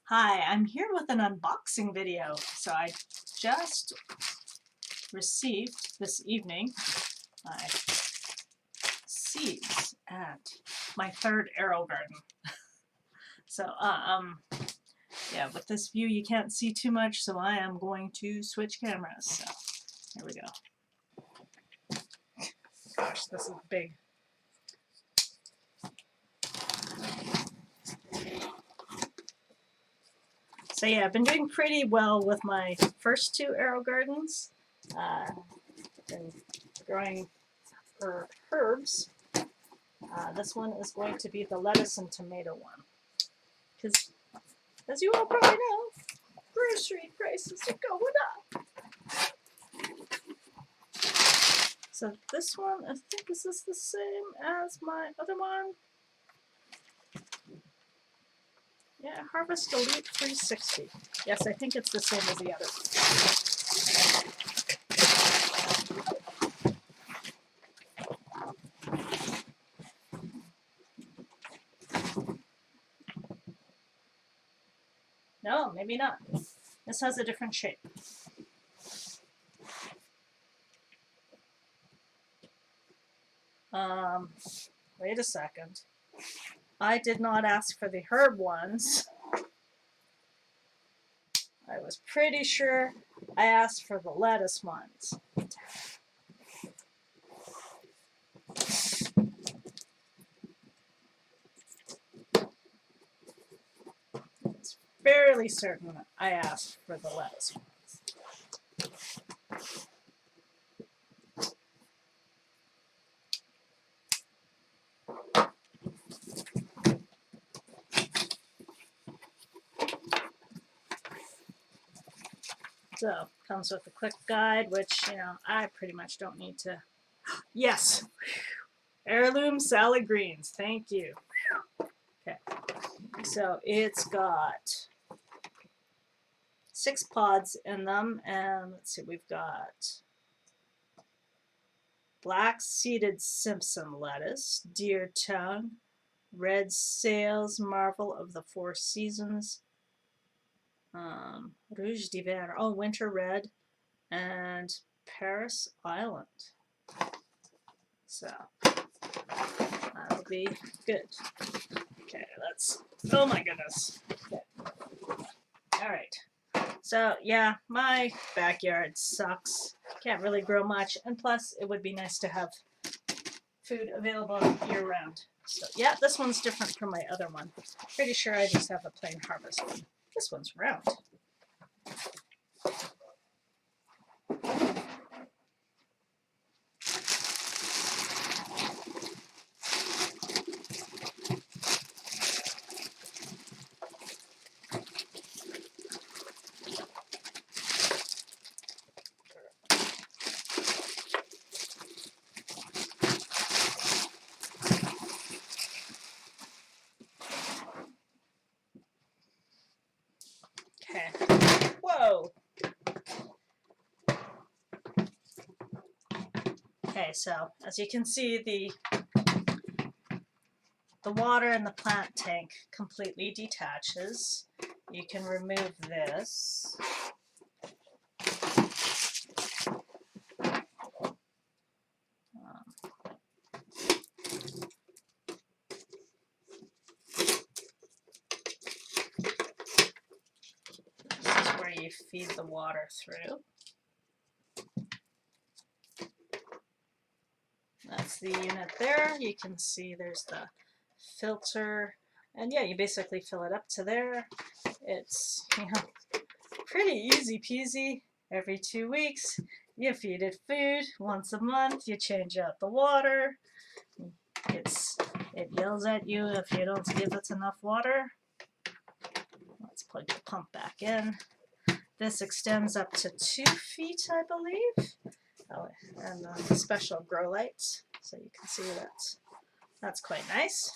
Hi, I'm here with an unboxing video. So I just received this evening my seeds at my third AeroGarden. So yeah, with this view you can't see too much, so I am going to switch cameras. So here we go. Gosh, this is big. So yeah, I've been doing pretty well with my first two AeroGardens. Been growing herbs. This one is going to be the lettuce and tomato one. Because, as you all probably know, grocery prices are going up. So this one, I think, is this the same as my other one? Yeah, Harvest Elite 360. Yes, I think it's the same as the other one. No, maybe not. This has a different shape. Wait a second. I did not ask for the herb ones. I was pretty sure I asked for the lettuce ones. It's fairly certain I asked for the lettuce ones. So, comes with a quick guide, which, you know, I pretty much don't need to. Yes! Heirloom salad greens. Thank you. Okay. So, it's got 6 pods in them, and let's see, we've got black-seeded Simpson lettuce, deer tongue, red sails, marvel of the 4 seasons, rouge d'hiver, oh, winter red, and Paris Island. So that'll be good. Okay, let's, oh my goodness. Okay. All right. So yeah, my backyard sucks. Can't really grow much, and plus it would be nice to have food available year round. So yeah, this one's different from my other one. Pretty sure I just have a plain harvest one. This one's round. Okay. Whoa. Okay, so as you can see, the water in the plant tank completely detaches. You can remove this. This is where you feed the water through. That's the unit there. You can see there's the filter, and yeah, you basically fill it up to there. It's, you know, pretty easy peasy. Every 2 weeks you feed it food. Once a month you change out the water. It yells at you if you don't give it enough water. Let's plug the pump back in. This extends up to 2 feet, I believe. Oh, and special grow lights, so you can see that's quite nice.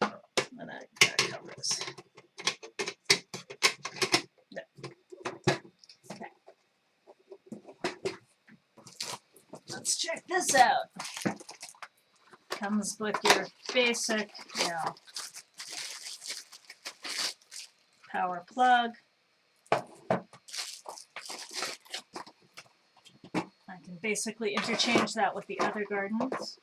And that covers. Okay. Let's check this out. Comes with your basic, you know, power plug. I can basically interchange that with the other gardens.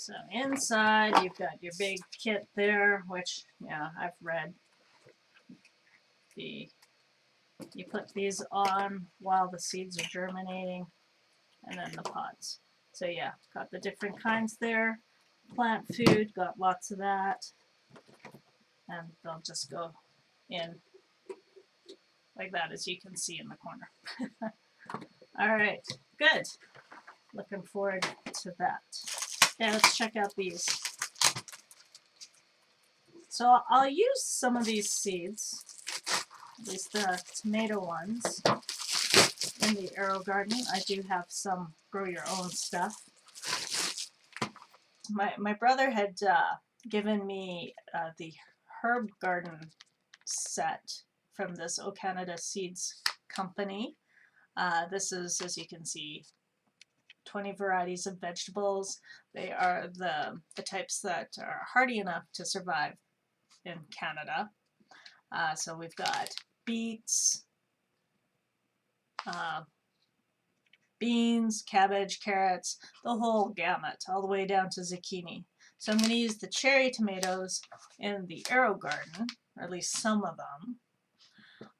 And so inside you've got your big kit there, which, yeah, I've read. You put these on while the seeds are germinating, and then the pods. So yeah, got the different kinds there. Plant food, got lots of that. And they'll just go in like that, as you can see in the corner. All right, good. Looking forward to that. Yeah, let's check out these. So I'll use some of these seeds, at least the tomato ones, in the AeroGarden. I do have some grow your own stuff. My brother had given me the herb garden set from this O Canada Seeds company. This is, as you can see, 20 varieties of vegetables. They are the types that are hardy enough to survive in Canada. So we've got beets, beans, cabbage, carrots, the whole gamut, all the way down to zucchini. So I'm going to use the cherry tomatoes in the AeroGarden, or at least some of them.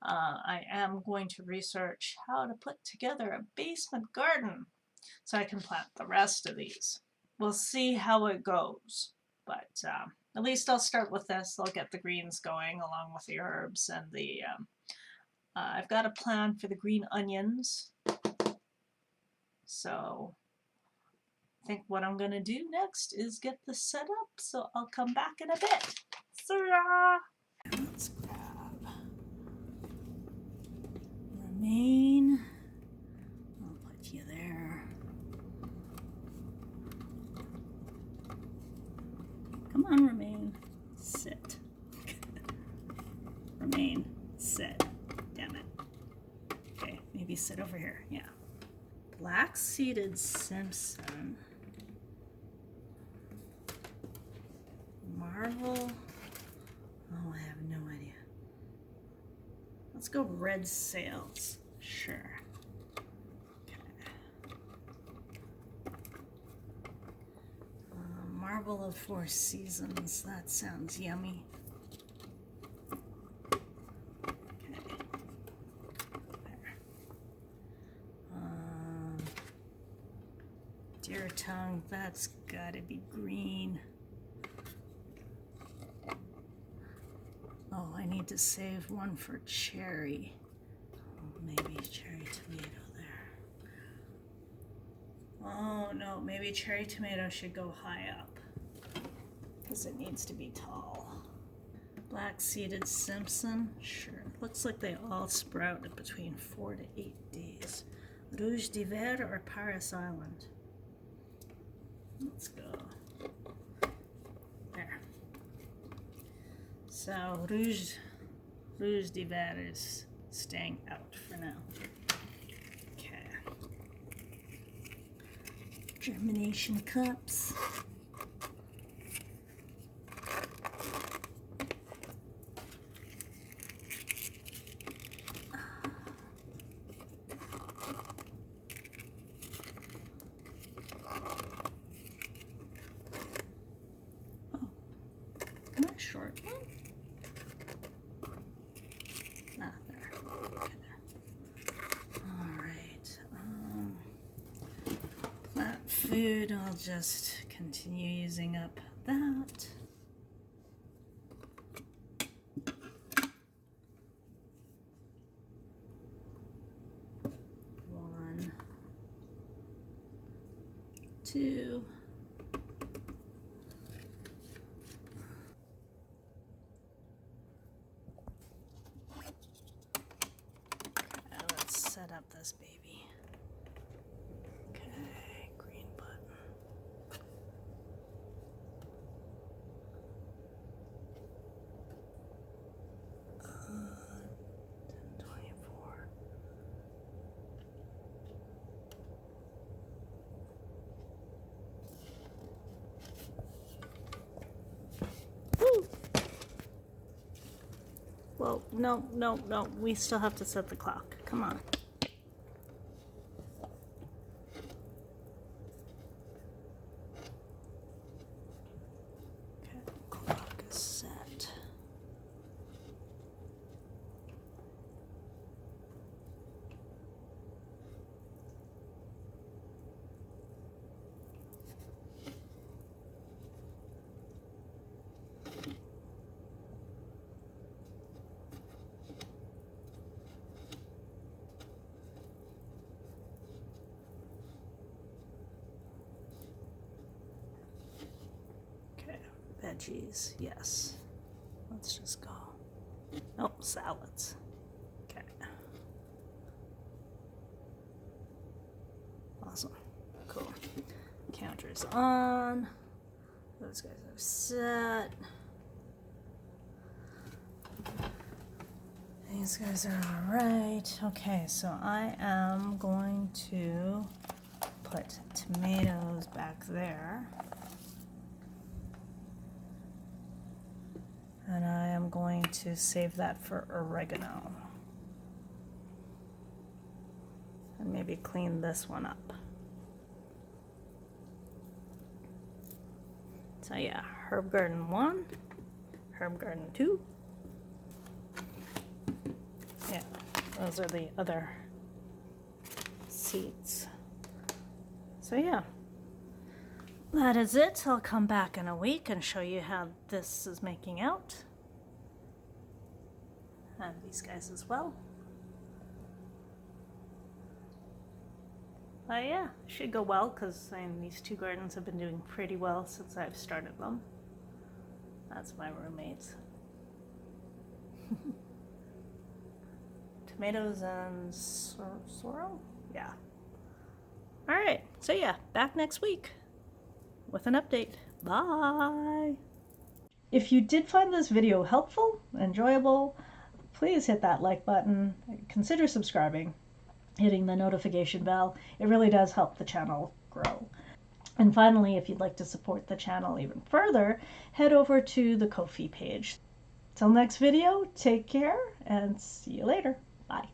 I am going to research how to put together a basement garden so I can plant the rest of these. We'll see how it goes, but at least I'll start with this. I'll get the greens going along with the herbs, and the I've got a plan for the green onions. So I think what I'm going to do next is get this set up, so I'll come back in a bit. Ta-ra! Let's grab romaine. I'll put you there. Come on, romaine. Sit. Romaine, sit. Damn it. Okay, maybe sit over here. Yeah. Black-seeded Simpson. Marvel. Oh, I have no idea. Let's go red sails. Sure. Okay. Marble of Four Seasons. That sounds yummy. Deer tongue, that's gotta be green. Oh, I need to save one for cherry. Oh, maybe cherry tomato there. Oh no, maybe cherry tomato should go high up because it needs to be tall. Black-seeded Simpson, sure. Looks like they all sprout between 4 to 8 days. Rouge d'Hiver or Paris Island? Let's go. There. So Rouge d'Hiver is staying out for now. Okay. Germination cups. Short one? Ah, there. Okay. Alright. Plant food, I'll just continue using up that. One, two. Set up this baby. Whoa, no, no, no. We still have to set the clock. Come on. Okay, clock is set. Veggies, yes. Let's just go. Oh, salads. Okay. Awesome. Cool. Counter's on. Those guys are set. These guys are all right. Okay, so I am going to put tomatoes back there. And I am going to save that for oregano. And maybe clean this one up. So yeah, herb garden 1, herb garden 2. Yeah, those are the other seeds. So yeah. That is it. I'll come back in a week and show you how this is making out. And these guys as well. Yeah, should go well because these two gardens have been doing pretty well since I've started them. That's my roommates. Tomatoes and sorrel? Yeah. Alright, so yeah, back next week with an update. Bye! If you did find this video helpful, enjoyable, please hit that like button. Consider subscribing, hitting the notification bell. It really does help the channel grow. And finally, if you'd like to support the channel even further, head over to the Ko-fi page. Till next video, take care and see you later. Bye.